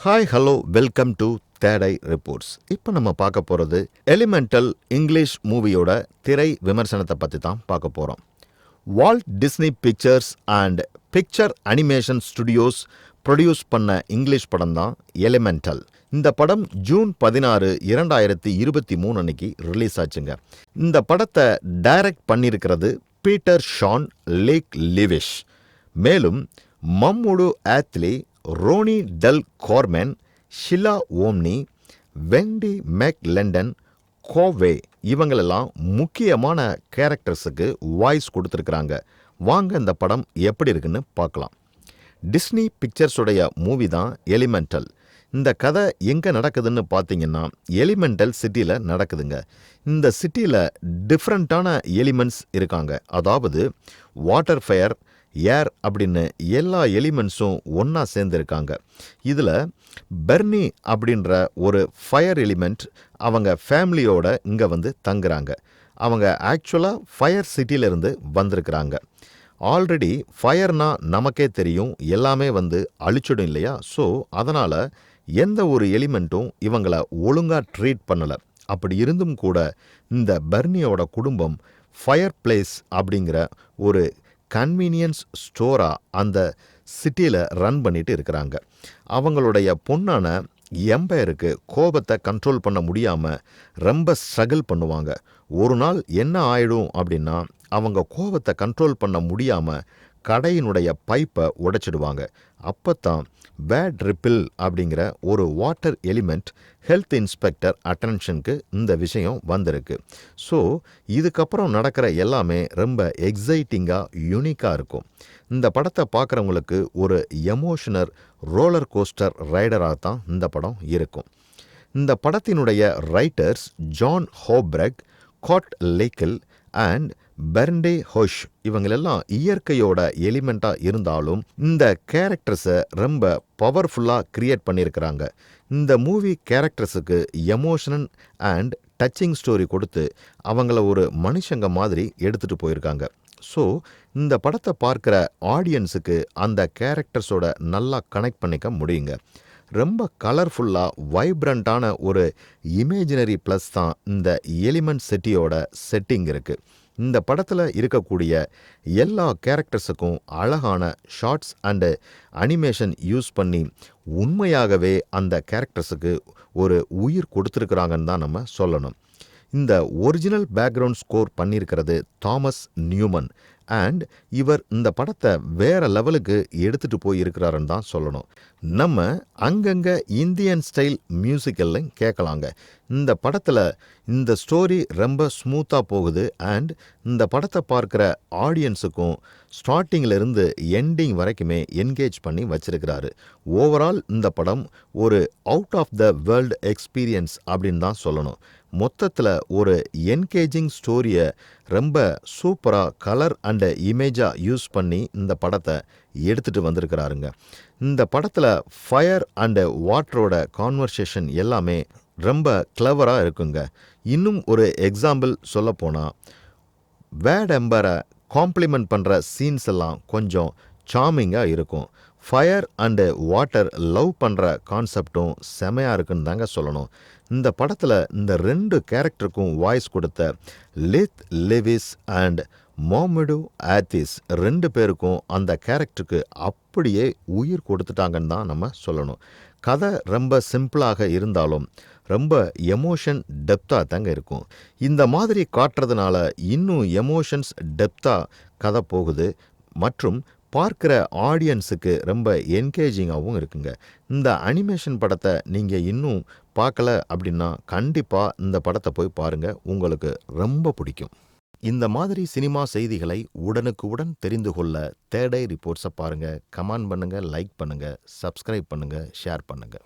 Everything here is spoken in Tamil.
Hi hello welcome to today reports. இப்போ நம்ம பார்க்க போகிறது எலிமெண்டல் இங்கிலீஷ் மூவியோட திரை விமர்சனத்தை பற்றி தான் பார்க்க போகிறோம். Walt Disney Pictures and Pixar Animation Studios produce பண்ண இங்கிலீஷ் படம் தான் எலிமெண்டல். இந்த படம் ஜூன் 16, 2023 அன்னைக்கு ரிலீஸ் ஆச்சுங்க. இந்த படத்தை டைரக்ட் பண்ணியிருக்கிறது பீட்டர் ஷான் லேக் லிவிஷ். மேலும் மம்முடு ஆத்லி, ரோனி டெல் கார்மென், ஷிலா ஓம்னி, வெண்டி மேக் லண்டன், கோவே இவங்களெல்லாம் முக்கியமான கேரக்டர்ஸுக்கு வாய்ஸ் கொடுத்துருக்குறாங்க. வாங்க இந்த படம் எப்படி இருக்குன்னு பார்க்கலாம். டிஸ்னி பிக்சர்ஸுடைய மூவி தான் எலிமெண்டல். இந்த கதை எங்கே நடக்குதுன்னு பார்த்தீங்கன்னா எலிமெண்டல் சிட்டியில் நடக்குதுங்க. இந்த சிட்டியில் டிஃப்ரெண்ட்டான எலிமெண்ட்ஸ் இருக்காங்க. அதாவது வாட்டர் ஃபயர், ஏர் அப்படின்னு எல்லா எலிமெண்ட்ஸும் ஒன்றா சேர்ந்துருக்காங்க. இதில் பெர்னி அப்படின்ற ஒரு ஃபயர் எலிமெண்ட் அவங்க ஃபேமிலியோட இங்கே வந்து தங்குறாங்க. அவங்க ஆக்சுவலாக ஃபயர் சிட்டியிலேருந்து வந்திருக்கிறாங்க. ஆல்ரெடி ஃபயர்னா நமக்கே தெரியும், எல்லாமே வந்து அழிச்சிடும் இல்லையா? ஸோ அதனால் எந்த ஒரு எலிமெண்ட்டும் இவங்களை ஒழுங்காக ட்ரீட் பண்ணலை. அப்படி இருந்தும் கூட இந்த பெர்னியோட குடும்பம் ஃபயர் பிளேஸ் அப்படிங்கிற ஒரு கன்வீனியன்ஸ் ஸ்டோராக அந்த சிட்டியில் ரன் பண்ணிட்டு இருக்கிறாங்க. அவங்களுடைய பொண்ணான எம்பையருக்கு கோபத்தை கண்ட்ரோல் பண்ண முடியாமல் ரொம்ப ஸ்ட்ரகிள் பண்ணுவாங்க. ஒரு நாள் என்ன ஆயிடும் அப்படின்னா அவங்க கோபத்தை கண்ட்ரோல் பண்ண முடியாமல் கடையினுடைய பைப்பை உடைச்சிடுவாங்க. அப்போ தான் பேட் ரிப்பிள் அப்படிங்கிற ஒரு வாட்டர் எலிமெண்ட் ஹெல்த் இன்ஸ்பெக்டர் அட்டென்ஷனுக்கு இந்த விஷயம் வந்திருக்கு. ஸோ இதுக்கப்புறம் நடக்கிற எல்லாமே ரொம்ப எக்ஸைட்டிங்காக யூனிக்காக இருக்கும். இந்த படத்தை பார்க்குறவங்களுக்கு ஒரு எமோஷனல் ரோலர் கோஸ்டர் ரைடராக தான் இந்த படம் இருக்கும். இந்த படத்தினுடைய ரைட்டர்ஸ் ஜான் ஹோப்ரெக், காட் லேக்கில் அண்ட் பெர்ண்டே ஹோஷ் இவங்களெல்லாம் இயற்கையோட எலிமெண்ட்டாக இருந்தாலும் இந்த கேரக்டர்ஸை ரொம்ப பவர்ஃபுல்லாக கிரியேட் பண்ணியிருக்கிறாங்க. இந்த மூவி கேரக்டர்ஸுக்கு எமோஷனல் அண்ட் டச்சிங் ஸ்டோரி கொடுத்து அவங்கள ஒரு மனுஷங்க மாதிரி எடுத்துகிட்டு போயிருக்காங்க. ஸோ இந்த படத்தை பார்க்குற ஆடியன்ஸுக்கு அந்த கேரக்டர்ஸோட நல்லா கனெக்ட் பண்ணிக்க முடியுங்க. ரொம்ப கலர்ஃபுல்லாக வைப்ரண்ட்டான ஒரு இமேஜினரி ப்ளஸ் தான் இந்த எலிமெண்ட் சிட்டியோட செட்டிங் இருக்குது. இந்த படத்தில் இருக்கக்கூடிய எல்லா கேரக்டர்ஸுக்கும் அழகான ஷார்ட்ஸ் அண்டு அனிமேஷன் யூஸ் பண்ணி உண்மையாகவே அந்த கேரக்டர்ஸுக்கு ஒரு உயிர் கொடுத்துருக்குறாங்கன்னு தான் நம்ம சொல்லணும். இந்த ஒரிஜினல் பேக்ரவுண்ட் ஸ்கோர் பண்ணியிருக்கிறது தாமஸ் நியூமன் அண்ட் இவர் இந்த படத்தை வேற லெவலுக்கு எடுத்துகிட்டு போய் இருக்கிறாருன்னு தான் சொல்லணும். நம்ம அங்கங்கே இந்தியன் ஸ்டைல் மியூசிக்கெல்லாம் கேட்கலாங்க. இந்த படத்தில் இந்த ஸ்டோரி ரொம்ப ஸ்மூத்தாக போகுது அண்ட் இந்த படத்தை பார்க்குற ஆடியன்ஸுக்கும் ஸ்டார்டிங்கிலிருந்து எண்டிங் வரைக்குமே என்கேஜ் பண்ணி வச்சிருக்கிறாரு. ஓவரால் இந்த படம் ஒரு out of the world experience அப்படின்னு தான் சொல்லணும். மொத்தத்தில் ஒரு என்கேஜிங் ஸ்டோரியை ரொம்ப சூப்பராக கலர் அண்ட் இமேஜாக யூஸ் பண்ணி இந்த படத்தை எடுத்துகிட்டு வந்திருக்கிறாருங்க. இந்த படத்தில் ஃபயர் அண்டு வாட்டரோட கான்வர்சேஷன் எல்லாமே ரொம்ப கிளவராக இருக்குங்க. இன்னும் ஒரு எக்ஸாம்பிள் சொல்லப்போனால் வேட் எம்பரை காம்ப்ளிமெண்ட் பண்ணுற சீன்ஸ் எல்லாம் கொஞ்சம் சாமிங்காக இருக்கும். ஃபயர் அண்டு வாட்டர் லவ் பண்ணுற கான்செப்டும் செமையாக இருக்குன்னு தாங்க சொல்லணும். இந்த படத்தில் இந்த 2 கேரக்டருக்கும் வாய்ஸ் கொடுத்த லேத் லெவிஸ் அண்ட் மொமடு ஆத்திஸ் 2 பேருக்கும் அந்த கேரக்டருக்கு அப்படியே உயிர் கொடுத்துட்டாங்கன்னு தான் நம்ம சொல்லணும். கதை ரொம்ப சிம்பிளாக இருந்தாலும் ரொம்ப எமோஷன் டெப்த்தாக தாங்க இருக்கும். இந்த மாதிரி காட்டுறதுனால இன்னும் எமோஷன்ஸ் டெப்த்தாக கதை போகுது மற்றும் பார்க்குற ஆடியன்ஸுக்கு ரொம்ப என்கேஜிங்காகவும் இருக்குங்க. இந்த அனிமேஷன் படத்தை நீங்கள் இன்னும் பார்க்கல அப்படின்னா கண்டிப்பாக இந்த படத்தை போய் பாருங்கள், உங்களுக்கு ரொம்ப பிடிக்கும். இந்த மாதிரி சினிமா செய்திகளை உடனுக்குடன் தெரிந்து கொள்ள தேடை ரிப்போர்ட்ஸை பாருங்கள். கமெண்ட் பண்ணுங்கள், லைக் பண்ணுங்கள், சப்ஸ்கிரைப் பண்ணுங்கள், ஷேர் பண்ணுங்கள்.